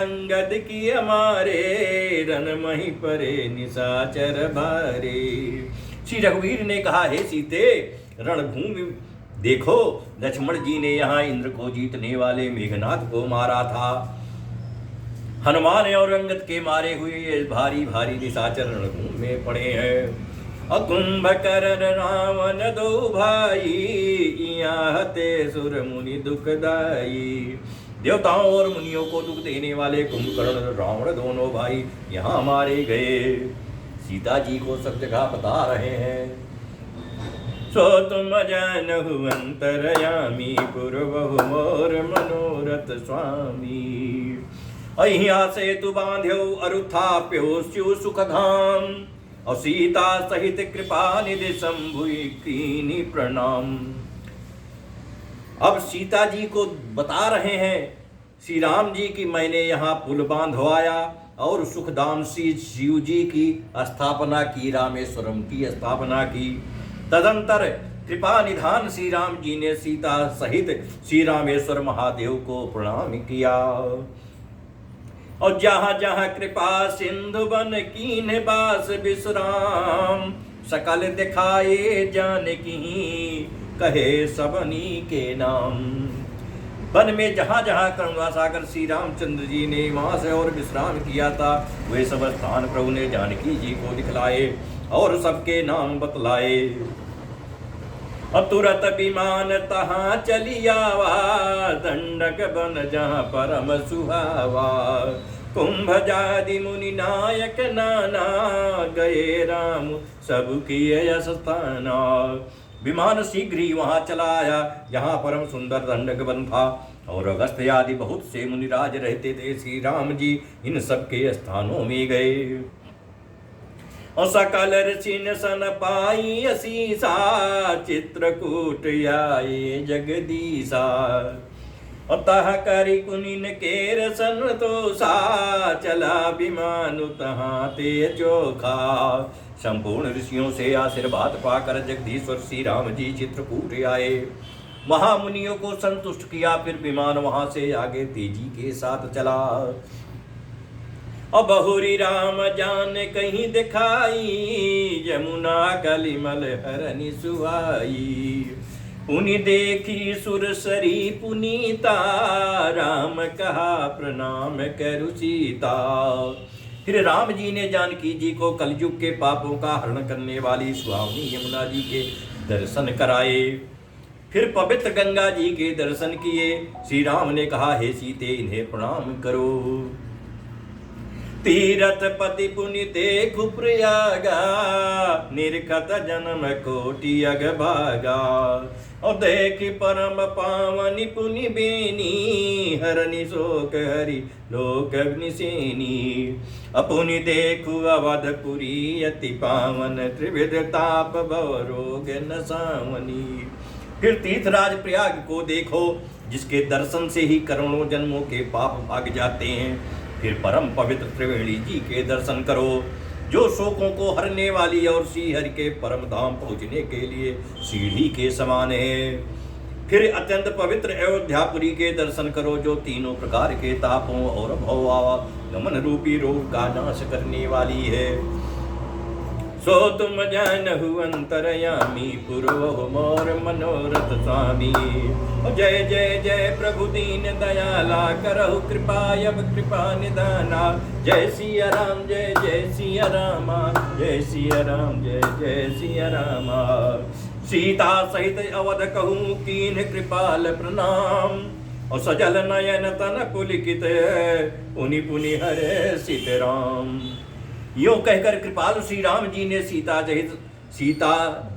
अंगद की हमारे रन मही परे निशाचर भारे। श्री रघुवीर ने कहा, हे सीते, रणभूमि देखो, लक्ष्मण जी ने यहाँ इंद्र को जीतने वाले मेघनाथ को मारा था। हनुमान और अंगद के मारे हुए ये भारी भारी निशाचर रणभूमि में पड़े हैं। कुंभकर्ण रावण दो भाई, हते सुर मुनि दुखदाई। देवताओं और मुनियों को दुख देने वाले कुंभकर्ण रावण दोनों भाई यहाँ मारे गए। सीता जी को सब जगह बता रहे हैं। सो तुम जानहु अंतरयामी, पूर्वहु मोर मनोरथ स्वामी। अहिया से तु बांध्यो अरुथाप्यो स्यु सुखधाम, और सीता सहित कृपा निधि शंभुई कीनी प्रणाम। अब सीता जी को बता रहे हैं श्री राम जी की, मैंने यहाँ पुल बांधवाया और सुखधाम श्री शिव जी की स्थापना की, रामेश्वरम की स्थापना की। तदंतर कृपा निधान श्री राम जी ने सीता सहित श्री रामेश्वर महादेव को प्रणाम किया। और जहाँ जहाँ कृपा सिंधु बन कीन बास विश्राम, सकल दिखाए जानकी कहे सबनी के नाम। वन में जहाँ जहाँ करुणा सागर श्री रामचंद्र जी ने निवास और विश्राम किया था, वे सब स्थान प्रभु ने जानकी जी को दिखलाए और सबके नाम बतलाए। तुरत विमान तहाँ चली आवा, दंडक बन जहाँ परम सुहावा। कुंभ जादि मुनि नायक नाना, गए राम सब किए यश स्थाना। विमान शीघ्र ही वहाँ चला आया जहाँ परम सुंदर दंडक वन था, और अगस्त्य आदि बहुत से मुनिराज रहते थे। श्री राम जी इन सब के स्थानों में गए। और सकल ऋषिन सन पाई असीसा, चित्रकूट आए जगदीशा। और तह करी कुनिन केर सन तो सा, चला विमानु तहाँ ते चोखा। संपूर्ण ऋषियों से आशीर्वाद पाकर जगदीश्वर श्री राम जी चित्रकूट आए। महामुनियों को संतुष्ट किया, फिर विमान वहां से आगे तेजी के साथ चला। और बहुरी राम जान कहीं दिखाई, यमुना कलिमल हरनि सुहाई। पुनि देखी सुरसरी पुनीता, राम कहा प्रणाम करु सीता। फिर राम जी ने जानकी जी को कलयुग के पापों का हरण करने वाली सुहावनी यमुना जी के दर्शन कराए। फिर पवित्र गंगा जी के दर्शन किए। श्री राम ने कहा, हे सीते, इन्हें प्रणाम करो। तीरथ पति पुनि देखु प्रयागा, निरखत जन्म कोटि अग भागा। और देखि परम पावनि पुनि बेनी, हरनि शोक हरि लोक अग्निसेनी। अपुनि देखु अवधपुरी अति पावन, त्रिविध ताप भव रोग न सावनी। फिर तीर्थराज प्रयाग को देखो, जिसके दर्शन से ही करोड़ों जन्मों के पाप भाग जाते हैं। फिर परम पवित्र त्रिवेणी जी के दर्शन करो, जो शोकों को हरने वाली और श्री हरि के परम धाम पहुँचने के लिए सीढ़ी के समान है। फिर अत्यंत पवित्र अयोध्यापुरी के दर्शन करो, जो तीनों प्रकार के तापों और भवागमन रूपी रोग का नाश करने वाली है। सो तुम जानहु अंतरयामी, पूर्वहु मोर मनोरथ स्वामी। जय जय जय प्रभु दीन दयाला, करहु कृपा अब कृपा निदाना। जय सिया राम जय जय सिया रामा, जय सिया राम जय जय सिया रामा। सीता सहित अवध कहूँ कीन कृपाल प्रणाम। और सजल नयन तन पुलकित, पुनि पुनि हरे सीताराम। यूं कहकर कृपालु श्री राम जी ने सीता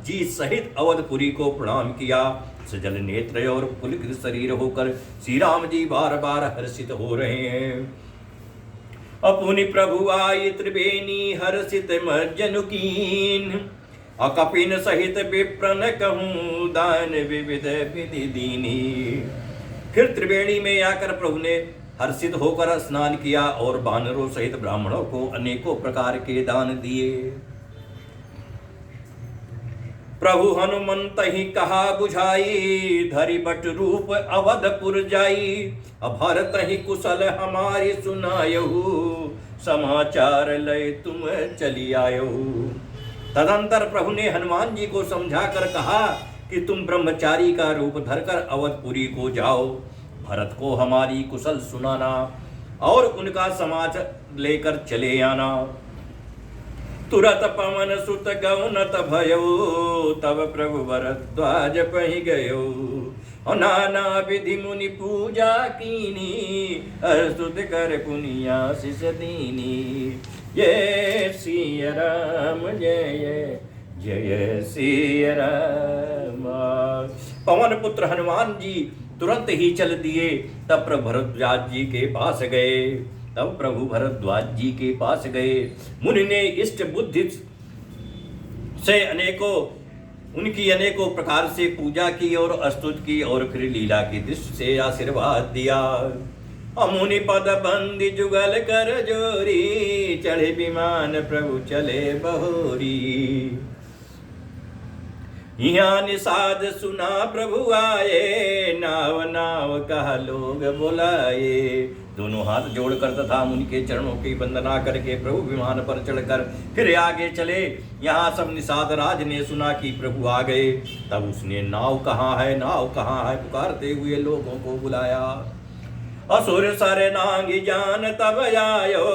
जी सहित अवधपुरी को प्रणाम किया। सजल नेत्र और पुलकित शरीर होकर श्री राम जी बार बार हर्षित हो रहे हैं। अपुनि प्रभु आई त्रिवेणी, हर्षित मर्जनु कीन। अकपिन सहित विप्रन कहूँ, दान विविध विधि दीनी। फिर त्रिवेणी में आकर प्रभु ने हर्षित होकर स्नान किया और वानरों सहित ब्राह्मणों को अनेकों प्रकार के दान दिए। प्रभु हनुमंत ही कहा बुझाई, धरि बट रूप अवधपुर जाई। भरत ही कुशल हमारी सुनायहु, समाचार लय तुम चली आयहु। तदंतर प्रभु ने हनुमान जी को समझा कर कहा कि तुम ब्रह्मचारी का रूप धरकर अवधपुरी को जाओ, भरत को हमारी कुशल सुनाना और उनका समाचार लेकर चले आना। तुरत पवन सुत गौनत भयो, तब प्रभु भरद्वाज पहि गयो। नाना विधि मुनि पूजा कीनी, स्तुत कर पुनियासिस दीनी। जय सिया राम जय जय सिया राम। पवन पुत्र हनुमान जी तुरंत ही चल दिए। तब प्रभु भरद्वाज जी के पास गए। मुनि ने इष्ट बुद्धि से उनकी अनेकों प्रकार से पूजा की और स्तुति की और फिर लीला की दृष्टि से आशीर्वाद दिया। मुनि पद बंदी जुगल कर जोरी, चढ़े विमान प्रभु चले बहोरी। यहाँ निषाद सुना प्रभु आए, नाव नाव कहा लोग बुलाए। दोनों हाथ जोड़कर तथा मुनि के चरणों की वंदना करके प्रभु विमान पर चढ़कर फिर आगे चले। यहाँ सब निषाद राज ने सुना कि प्रभु आ गए। तब उसने नाव कहाँ है पुकारते हुए लोगों को बुलाया। असुर सर नांगी जान तब आयो,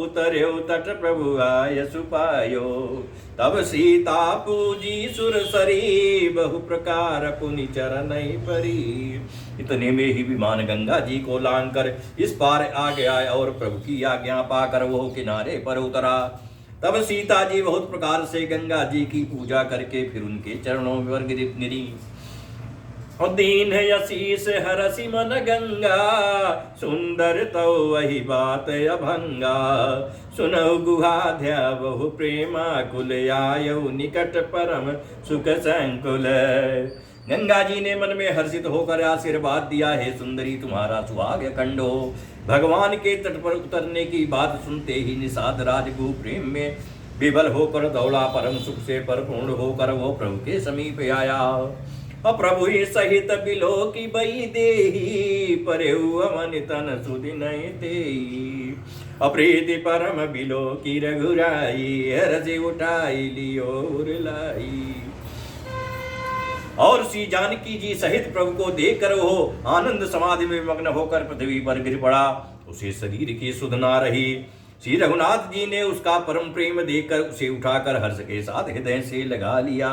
उतर्यो तट प्रभु आय सुपायो। तब सीता पूजी सुर सरी, बहु प्रकार पुनि चरण परी। इतने में ही विमान गंगा जी को लांग कर इस पार आ गया और प्रभु की आज्ञा पाकर वो किनारे पर उतरा। तब सीता जी बहुत प्रकार से गंगा जी की पूजा करके फिर उनके चरणों में गिरी। दीन यशीष हरसि मन गंगा, सुंदर तो वही बात अभंगा। सुनौ गुहाध्या बहु प्रेमा कुल, आयौ निकट परम सुख संकुल। गंगा जी ने मन में हर्षित होकर आशीर्वाद दिया, है सुंदरी तुम्हारा सुहाग अखंड हो। भगवान के तट पर उतरने की बात सुनते ही निषाद राजगु प्रेम में विभल होकर दौड़ा। परम सुख से परिपूर्ण होकर वो प्रभु के समीप आया। प्रभु ही सहित बिलो की बई देही, परेहु अमन तन सुधि नहीं तेई। अप्रीति परम बिलो की रघुराई, हरसि उठाई लियो लाई। और श्री जानकी जी सहित प्रभु को देखकर वो आनंद समाधि में मग्न होकर पृथ्वी पर गिर पड़ा। उसे शरीर की सुध ना रही। श्री रघुनाथ जी ने उसका परम प्रेम देखकर उसे उठाकर हर्ष के साथ हृदय से लगा लिया।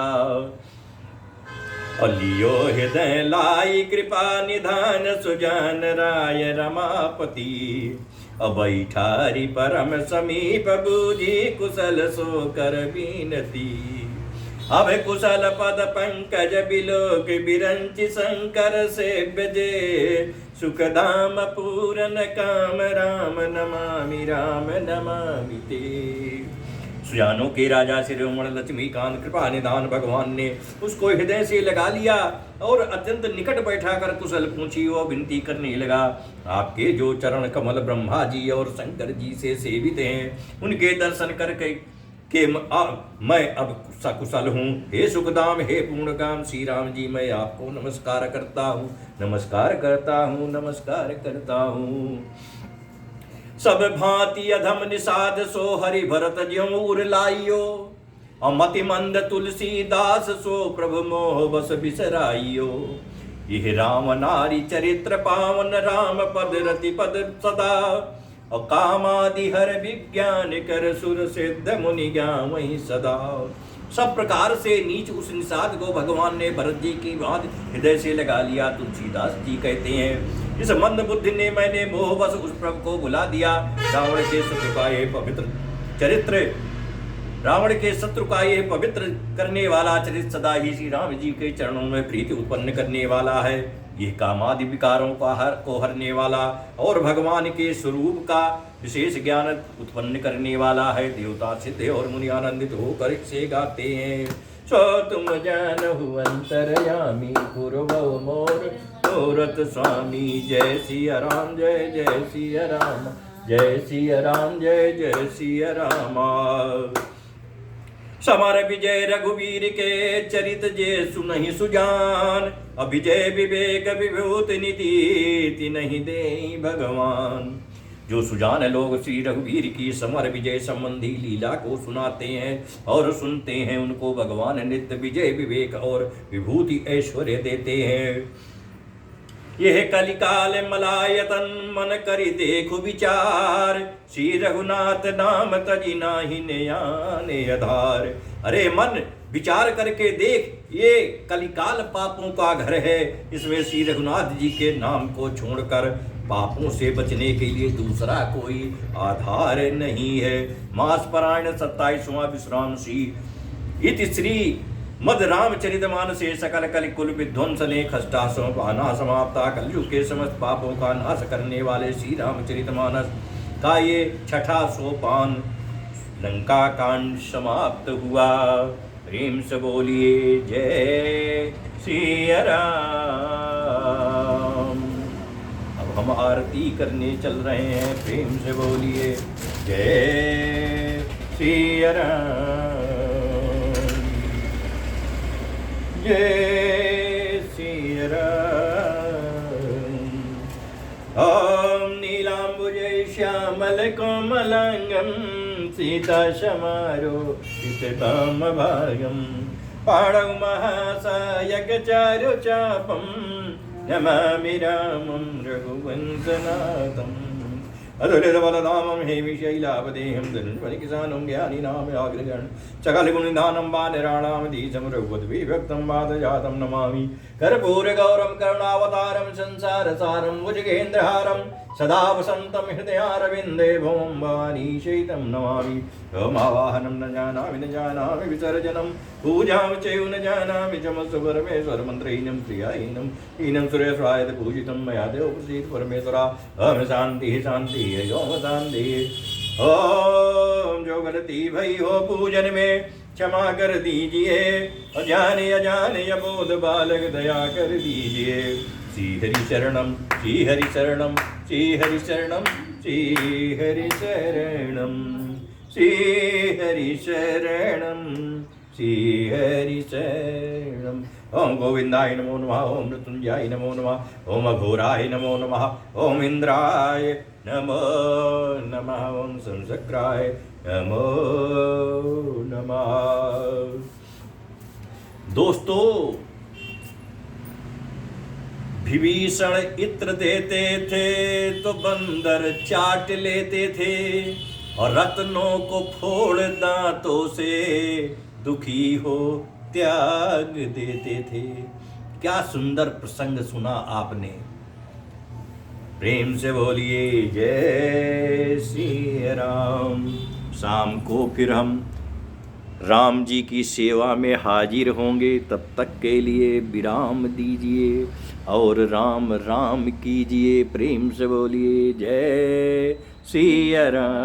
लियो हृदय लाई कृपा निधान, सुजान राय रमापति। बैठारी परम समीप, बूझी कुशल सो कर बीनती। अब कुशल पद पंकज बिलोक, बिरंचि शंकर से बजे। सुखधाम पूरन काम, राम नमामि ते। सुजानों के राजा शिरोमण लक्ष्मीकांत कृपा निधान भगवान ने उसको हृदय से लगा लिया और अत्यंत निकट बैठाकर कुशल पूछी और विनती करने लगा। आपके जो चरण कमल ब्रह्मा जी और शंकर जी से सेवित हैं, उनके दर्शन करके मैं अब सकुशल हूँ। हे सुखधाम, हे पूर्णकाम श्री राम जी, मैं आपको नमस्कार करता हूँ। सब भांति अधम निषाद सो, हरि भरत ज्यों उर लाइयो। अमति मंद तुलसीदास सो, प्रभु मोह बस बिसराइयो। यह राम नारी चरित्र पावन, राम पद रति पद सदा। और कामादि हर विज्ञान कर, सुर सिद्ध मुनि ज्ञान वही सदा। सब प्रकार से नीच उस निषाद को भगवान ने भरत जी की बात हृदय से लगा लिया। तुलसीदास जी कहते हैं, इस मंद बुद्धि ने मैंने मोहवश उस प्रभु को भुला दिया। रावण के शत्रु का ये पवित्र करने वाला चरित्र सदा ही श्री राम जी के चरणों में प्रीति उत्पन्न करने वाला है। ये कामादि विकारों को हरने वाला और भगवान के स्वरूप का विशेष ज्ञान उत्पन्न करने वाला है। देवता सिद्ध और मुनि आनंदित होकर इसे गाते हैं। सो तुम जानहु अंतरयामी, पूर्व मोर मूरत स्वामी। जय सिया राम जय जय सिया राम, जय सिया राम जय जय सिया राम। समर विजय रघुवीर के चरित जे सुनहि सुजान, अभिजय विवेक विभूति नीति नहीं दे भगवान। जो सुजान लोग श्री रघुवीर की समर विजय संबंधी लीला को सुनाते हैं और सुनते हैं, उनको भगवान नित्य विजय विवेक और विभूति ऐश्वर्य देते हैं। यह कलिकाल मलायतन मन करि देखु विचार, श्री रघुनाथ नाम तजी नाहि नयाने आधार। अरे मन विचार करके देख, ये कलिकाल पापों का घर है, इसमें श्री रघुनाथ जी के नाम को छोड़कर पापों से बचने के लिए दूसरा कोई आधार नहीं है। मास पारायण 27वां विश्राम इति श्री मद रामचरितमानसे सकल कलिकुल विध्वंसने खष्टासव पाना समाप्ता। कलयुग के समस्त पापों का नाश करने वाले श्री रामचरितमानस का ये छठा सोपान लंका कांड समाप्त हुआ। प्रेम से बोलिए जय श्री राम। अब हम आरती करने चल रहे हैं, प्रेम से बोलिए जय श्री राम, जय श्री राम। ओम नीलांबुजै श्यामल कोमलांगं सीता समारोपितं भागं, पाणौ महासायक चारु चापं, नमामि रामं रघुवंशनाथम्। अधुलितबलधामं हेमिशैलापदेहं धनुष्मणिकिसानं ज्ञानिनामयाग्रगण्, सकलगुणनिधानं वानराणामधीशं रघुपतिविभक्तं वादजातं नमामि। कर्पूरगौरं करुणावतारं संसारसारं भुजगेन्द्रहारं, सदा वसन्तं हृदयारविन्दे भवं भवानी शयितं नमामि। ओमावाहनं न जानामि विसर्जनं, पूजां चैव न जानामि चमस्तु परमेश्वरमन्त्रहीनं क्रियाहीनं, हीनं सुरेश्वराय पूजितं मया देव प्रसीद परमेश्वरा। ओम शान्तिः शान्तिः ओम शान्तिः। ओम जो गलती भई हो पूजन में क्षमा कर दीजिए, अजाने अबोध बालक दया कर दीजिए। श्री हरि शरणम श्री हरि शरणम श्री हरि शरणम श्री हरि शरणम श्री हरि शरणम श्री हरि शरणम। ओम गोविंदाय नमो नमः, ओम मृत्युंजयाय नमो नमः, ओम अघोराय नमो नमः, ओम इंद्राय नमो नमः, ओम संसक्राय नमो नमः। दोस्तों, विभीषण इत्र देते थे तो बंदर चाट लेते थे, और रत्नों को फोड़ दांतों से दुखी हो त्याग देते थे। क्या सुंदर प्रसंग सुना आपने। प्रेम से बोलिए जय श्री राम। शाम को फिर हम राम जी की सेवा में हाजिर होंगे, तब तक के लिए विराम दीजिए और राम राम कीजिए। प्रेम से बोलिए जय श्री राम।